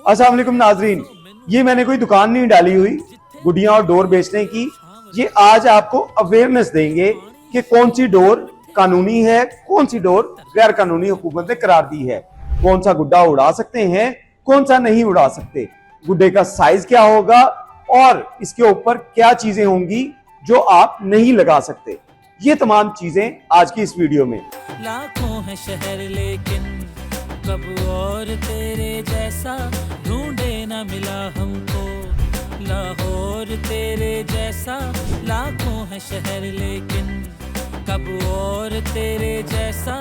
अस्सलाम वालेकुम नाजरीन, ये मैंने कोई दुकान नहीं डाली हुई गुडियां और डोर बेचने की। ये आज आपको अवेयरनेस देंगे कि कौन सी डोर कानूनी है, कौन सी डोर गैर कानूनी हुकूमत ने करार दी है, कौन सा गुड्डा उड़ा सकते हैं, कौन सा नहीं उड़ा सकते, गुड्डे का साइज क्या होगा और इसके ऊपर क्या चीजें होंगी जो आप नहीं लगा सकते। ये तमाम चीजें आज की इस वीडियो में। लाखों है शहर लेकिन कब और तेरे जैसा ढूंढे ना मिला हमको। लाहौर तेरे जैसा लाखों है शहर लेकिन कब और तेरे जैसा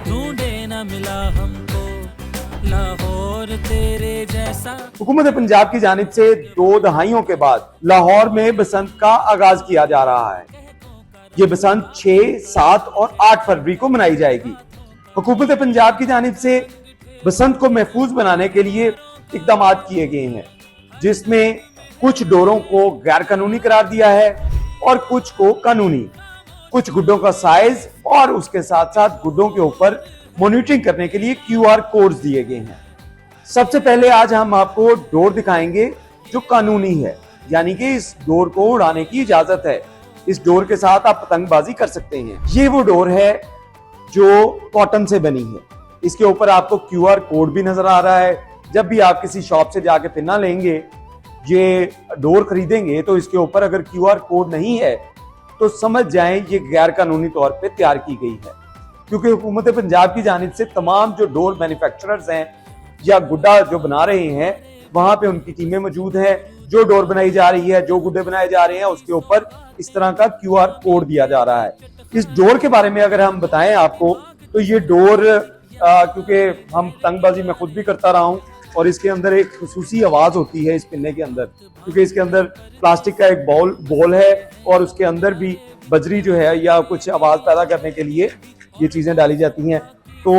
ढूंढे ना मिला हमको। लाहौर तेरे जैसा। हुकूमत पंजाब की जानिब से 2 दहाइयों के बाद लाहौर में बसंत का आगाज किया जा रहा है। ये बसंत 6, 7 और 8 फरवरी को मनाई जाएगी। हुकूमत पंजाब की जानिब से बसंत को महफूज बनाने के लिए इकदाम किए गए हैं, जिसमें कुछ डोरों को गैर कानूनी करार दिया है और कुछ को कानूनी। कुछ गुड्डों का साइज और उसके साथ साथ गुड्डों के ऊपर मॉनिटरिंग करने के लिए QR कोड्स दिए गए हैं। सबसे पहले आज हम आपको डोर दिखाएंगे जो कानूनी है, यानी कि इस डोर को उड़ाने की इजाजत है। इस डोर के साथ आप पतंगबाजी कर सकते हैं। ये वो डोर है जो कॉटन से बनी है। इसके ऊपर आपको QR कोड भी नजर आ रहा है। जब भी आप किसी शॉप से जाके पिन्ना लेंगे, ये डोर खरीदेंगे, तो इसके ऊपर अगर QR कोड नहीं है तो समझ जाएं ये गैर कानूनी तौर पे तैयार की गई है। क्योंकि हुकूमत पंजाब की जानिब से तमाम जो डोर मैन्युफैक्चरर्स हैं या गुड्डा जो बना रहे हैं, वहां पे उनकी टीमें मौजूद हैं। जो डोर बनाई जा रही है, जो गुड्डे बनाए जा रहे हैं, उसके ऊपर इस तरह का QR कोड दिया जा रहा है। इस डोर के बारे में अगर हम बताएं आपको, तो ये डोर क्योंकि हम पतंगबाजी में खुद भी करता रहा हूं और इसके अंदर एक खुसूसी आवाज होती है इस पिन्ने के अंदर, क्योंकि इसके अंदर प्लास्टिक का एक बॉल है और उसके अंदर भी बजरी जो है या कुछ आवाज पैदा करने के लिए ये चीजें डाली जाती हैं। तो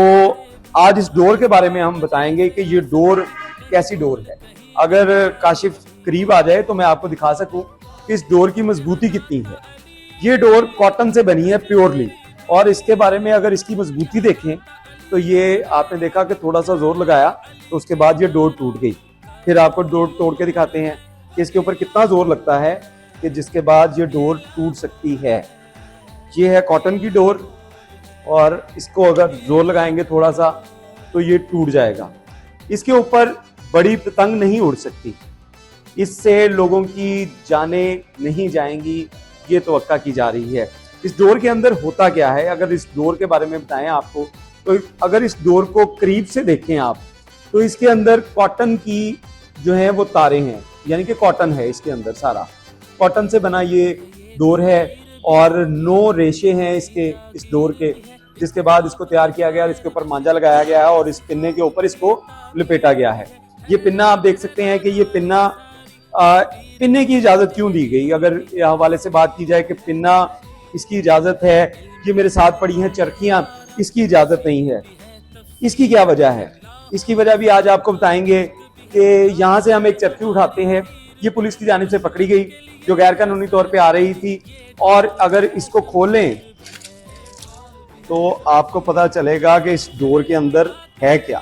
आज इस डोर के बारे में हम बताएंगे कि ये डोर कैसी डोर है। अगर काशिफ करीब आ जाए तो मैं आपको दिखा सकूं कि इस डोर की मजबूती कितनी है। ये डोर कॉटन से बनी है प्योरली, और इसके बारे में अगर इसकी मजबूती देखें तो ये आपने देखा कि थोड़ा सा जोर लगाया तो उसके बाद ये डोर टूट गई। फिर आपको डोर तोड़ के दिखाते हैं कि इसके ऊपर कितना जोर लगता है कि जिसके बाद ये डोर टूट सकती है। ये है कॉटन की डोर और इसको अगर जोर लगाएंगे थोड़ा सा तो ये टूट जाएगा। इसके ऊपर बड़ी पतंग नहीं उड़ सकती, इससे लोगों की जानें नहीं जाएंगी, ये तवक्का की जा रही है। इस डोर के अंदर होता क्या है, अगर इस डोर के बारे में बताएं आपको, तो अगर इस डोर को करीब से देखें आप, तो इसके अंदर कॉटन की जो है वो तारें हैं, यानी कि कॉटन है इसके अंदर, सारा कॉटन से बना ये डोर है और 9 रेशे हैं इसके, इस डोर के, जिसके बाद इसको तैयार किया गया और इसके ऊपर मांझा लगाया गया है और इस पिन्ने के ऊपर इसको लपेटा गया है। ये पिन्ना आप देख सकते हैं कि ये पिन्ना पिन्ने की इजाजत क्यों दी गई। अगर हवाले से बात की जाए कि पिन्ना इसकी इजाजत है, ये मेरे साथ पड़ी हैं चरखियां, इसकी इजाजत नहीं है। इसकी क्या वजह है? इसकी वजह भी आज आपको बताएंगे कि यहाँ से हम एक चरखी उठाते हैं, ये पुलिस की जानिब से पकड़ी गई जो गैर कानूनी तौर पे आ रही थी, और अगर इसको खोलें तो आपको पता चलेगा कि इस डोर के अंदर है क्या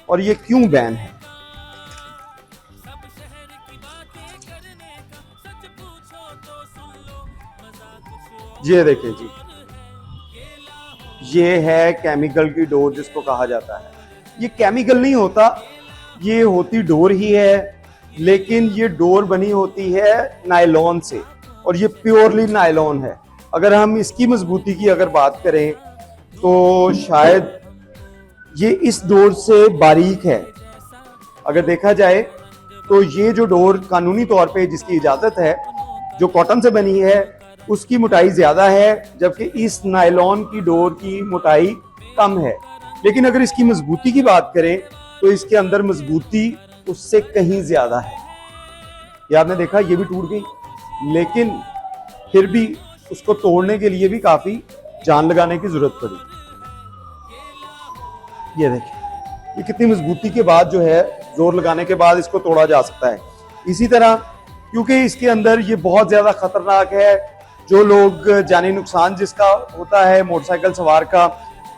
और ये क्यों बैन है। ये देखिए जी, ये है केमिकल की डोर जिसको कहा जाता है। ये केमिकल नहीं होता, ये होती डोर ही है, लेकिन ये डोर बनी होती है नायलॉन से और ये प्योरली नायलॉन है। अगर हम इसकी मजबूती की अगर बात करें तो शायद ये इस डोर से बारीक है। अगर देखा जाए तो ये जो डोर कानूनी तौर पे जिसकी इजाजत है, जो कॉटन से बनी है, उसकी मोटाई ज्यादा है, जबकि इस नायलॉन की डोर की मोटाई कम है। लेकिन अगर इसकी मजबूती की बात करें तो इसके अंदर मजबूती उससे कहीं ज्यादा है। ये आपने देखा, ये भी टूट गई, लेकिन फिर भी उसको तोड़ने के लिए भी काफी जान लगाने की जरूरत पड़ी। ये देखिए, ये कितनी मजबूती के बाद जो है, जोर लगाने के बाद इसको तोड़ा जा सकता है। इसी तरह क्योंकि इसके अंदर ये बहुत ज्यादा खतरनाक है, जो लोग जानी नुकसान जिसका होता है मोटरसाइकिल सवार का,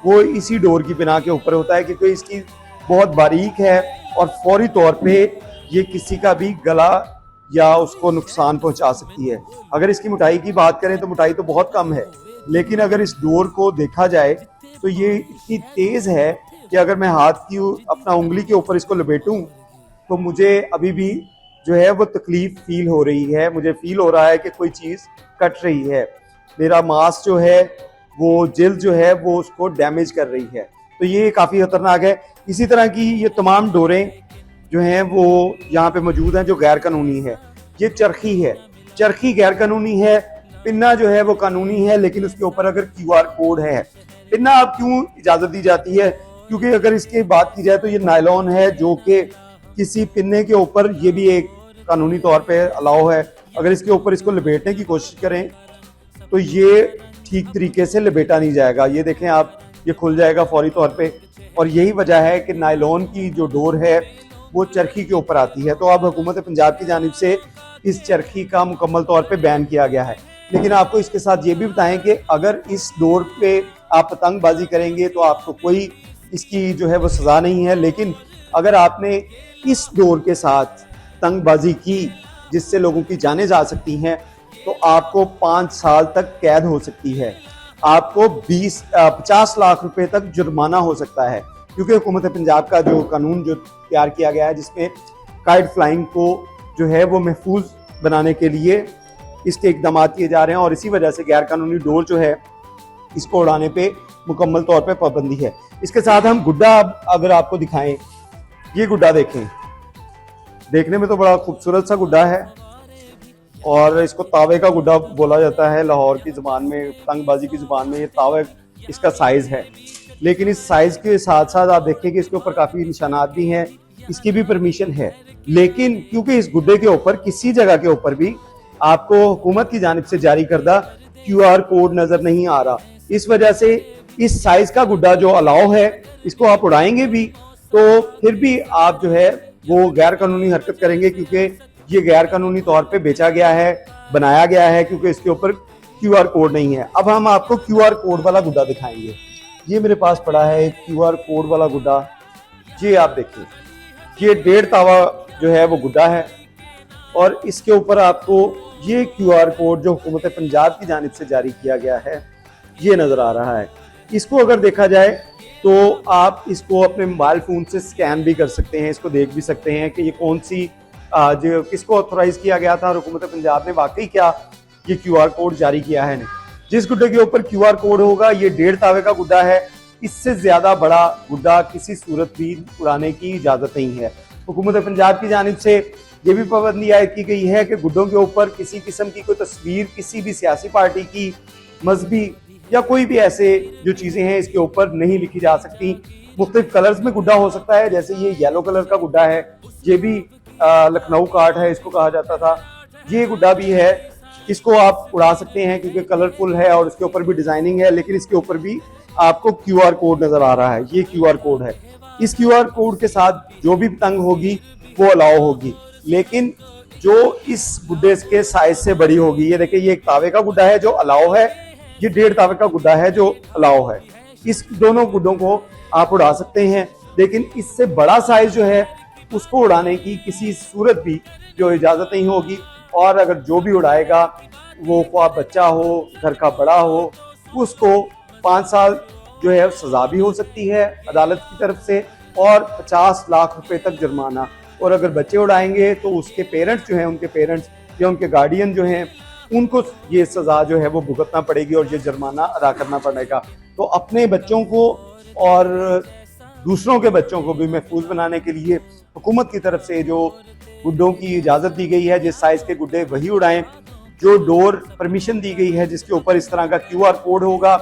वो इसी डोर की बिना के ऊपर होता है, क्योंकि इसकी बहुत बारीक है और फौरी तौर पे ये किसी का भी गला या उसको नुकसान पहुंचा सकती है। अगर इसकी मोटाई की बात करें तो मोटाई तो बहुत कम है, लेकिन अगर इस डोर को देखा जाए तो ये इतनी तेज है कि अगर मैं हाथ की अपना उंगली के ऊपर इसको लपेटूं तो मुझे अभी भी जो है वो तकलीफ फील हो रही है। मुझे फील हो रहा है कि कोई चीज़ कट रही है। मेरा मांस जो है वो जिल्द जो है वो उसको डैमेज कर रही है। तो ये काफ़ी खतरनाक है। इसी तरह की ये तमाम डोरें जो हैं वो यहाँ पे मौजूद हैं जो गैर कानूनी है। ये चरखी है, चरखी गैर कानूनी है। पिन्ना जो है वो कानूनी है, लेकिन उसके ऊपर अगर QR कोड है। पिन्ना अब क्यों इजाज़त दी जाती है? क्योंकि अगर इसकी बात की जाए तो ये नायलॉन है जो कि किसी पिन्ने के ऊपर, ये भी एक कानूनी तौर पे अलाउ है, अगर इसके ऊपर इसको लपेटने की कोशिश करें तो ये ठीक तरीके से लपेटा नहीं जाएगा। ये देखें आप, ये खुल जाएगा फौरी तौर पे। और यही वजह है कि नायलॉन की जो डोर है वो चरखी के ऊपर आती है। तो अब हुकूमत पंजाब की जानिब से इस चरखी का मुकम्मल तौर पे बैन किया गया है। लेकिन आपको इसके साथ ये भी बताएं कि अगर इस डोर पे आप पतंगबाजी करेंगे तो आपको कोई इसकी जो है वो सज़ा नहीं है। लेकिन अगर आपने इस डोर के साथ पतंगबाजी की जिससे लोगों की जानें जा सकती हैं तो आपको 5 साल तक कैद हो सकती है, आपको 50 लाख रुपए तक जुर्माना हो सकता है। क्योंकि हुकूमत पंजाब का जो कानून जो तैयार किया गया है जिसमें काइट फ्लाइंग को जो है वो महफूज बनाने के लिए इसके इकदाम किए जा रहे हैं, और इसी वजह से गैर कानूनी डोर जो है इसको उड़ाने पे मुकम्मल तौर पे पाबंदी है। इसके साथ हम गुड्डा अगर आपको दिखाएं, ये गुड्डा देखें, देखने में तो बड़ा खूबसूरत सा गुड्डा है और इसको तावे का गुड्डा बोला जाता है लाहौर की ज़ुबान में, पतंगबाजी की ज़ुबान में। ये तावे इसका साइज़ है, लेकिन इस साइज़ के साथ साथ आप देखें कि इसके ऊपर काफ़ी निशानात भी हैं, इसकी भी परमिशन है। लेकिन क्योंकि इस गुड्डे के ऊपर किसी जगह के ऊपर भी आपको हुकूमत की जानिब से जारी करदा QR कोड नज़र नहीं आ रहा, इस वजह से इस साइज़ का गुड्डा जो अलाउ है इसको आप उड़ाएंगे भी तो फिर भी आप जो है वो गैर कानूनी हरकत करेंगे, क्योंकि ये गैर कानूनी तौर पे बेचा गया है, बनाया गया है, क्योंकि इसके ऊपर QR कोड नहीं है। अब हम आपको QR कोड वाला गुड्डा दिखाएंगे। ये मेरे पास पड़ा है एक QR कोड वाला गुड्डा, ये आप देखिए, ये 1.5 तावा जो है वो गुड्डा है और इसके ऊपर आपको ये QR कोड जो हुकूमत पंजाब की जानिब से जारी किया गया है ये नज़र आ रहा है। इसको अगर देखा जाए तो आप इसको अपने मोबाइल फ़ोन से स्कैन भी कर सकते हैं, इसको देख भी सकते हैं कि ये कौन सी जो किसको ऑथोराइज किया गया था और हुकूमत पंजाब ने वाकई क्या ये QR कोड जारी किया है। नहीं, जिस गुड्डे के ऊपर QR कोड होगा ये 1.5 तावे का गुड्डा है, इससे ज़्यादा बड़ा गुड्डा किसी सूरत भी उड़ाने की इजाज़त नहीं है। हुकूमत पंजाब की जानिब से ये भी पाबंदी आयद की गई है कि गुड्डों के ऊपर किसी किस्म की कोई तस्वीर किसी भी सियासी पार्टी की, मजहबी या कोई भी ऐसे जो चीज़ें हैं इसके ऊपर नहीं लिखी जा सकती। मुख्तलिफ कलर्स में गुड्डा हो सकता है, जैसे ये येलो कलर का गुड्डा है, ये भी लखनऊ काट है इसको कहा जाता था, ये गुड्डा भी है, इसको आप उड़ा सकते हैं क्योंकि कलरफुल है और इसके ऊपर भी डिजाइनिंग है। लेकिन इसके ऊपर भी आपको QR कोड नजर आ रहा है, ये QR कोड है। इस QR कोड के साथ जो भी पतंग होगी वो अलाउ होगी, लेकिन जो इस गुड्डे के साइज से बड़ी होगी, ये देखिए ये एक तावे का गुड्डा है जो अलाउ है, ये 1.5 तावे का गुड्डा है जो अलाउ है। इस दोनों गुड्डों को आप उड़ा सकते हैं, लेकिन इससे बड़ा साइज जो है उसको उड़ाने की किसी सूरत भी जो इजाज़त नहीं होगी। और अगर जो भी उड़ाएगा वो ख्वाह बच्चा हो, घर का बड़ा हो, उसको 5 साल जो है सज़ा भी हो सकती है अदालत की तरफ से और 50 लाख रुपए तक जुर्माना। और अगर बच्चे उड़ाएंगे तो उसके पेरेंट्स जो हैं, उनके पेरेंट्स या उनके गार्डियन जो हैं, उनको ये सज़ा जो है वो भुगतना पड़ेगी और ये जुर्माना अदा करना पड़ेगा। तो अपने बच्चों को और दूसरों के बच्चों को भी महफूज बनाने के लिए हुकूमत की तरफ से जो गुड्डों की इजाज़त दी गई है, जिस साइज़ के गुड्डे वही उड़ाएं, जो डोर परमिशन दी गई है जिसके ऊपर इस तरह का QR कोड होगा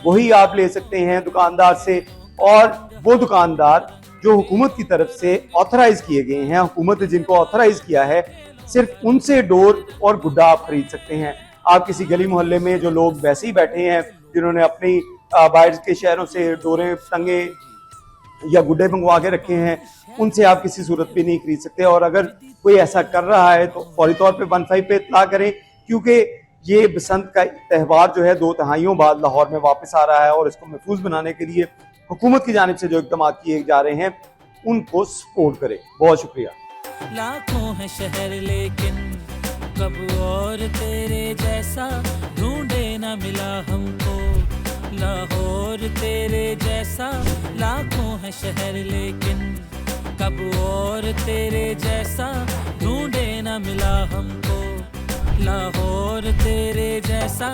वही आप ले सकते हैं दुकानदार से। और वो दुकानदार जो हुकूमत की तरफ से ऑथराइज किए गए हैं, हुकूमत ने जिनको ऑथराइज किया है, सिर्फ उनसे डोर और गुड्डा आप खरीद सकते हैं। आप किसी गली मोहल्ले में जो लोग वैसे ही बैठे हैं जिन्होंने अपनी बाहर के शहरों से डोरें, पतंगे या गुड्डे मंगवा के रखे हैं, उनसे आप किसी सूरत पे नहीं खरीद सकते। और अगर कोई ऐसा कर रहा है तो फौरी तौर पे 15 पे इत्तला करें, क्योंकि ये बसंत का त्यौहार जो है 2 दहाइयों बाद लाहौर में वापस आ रहा है और इसको महफूज बनाने के लिए हुकूमत की जानिब से जो इक़दाम किए जा रहे हैं उनको सपोर्ट करें। बहुत शुक्रिया। लाखों है शहर लेकिन कब और तेरे जैसा ढूंढे ना मिला हमको। लाहौर तेरे जैसा लाखों है शहर लेकिन कब और तेरे जैसा ढूंढे ना मिला हमको। लाहौर तेरे जैसा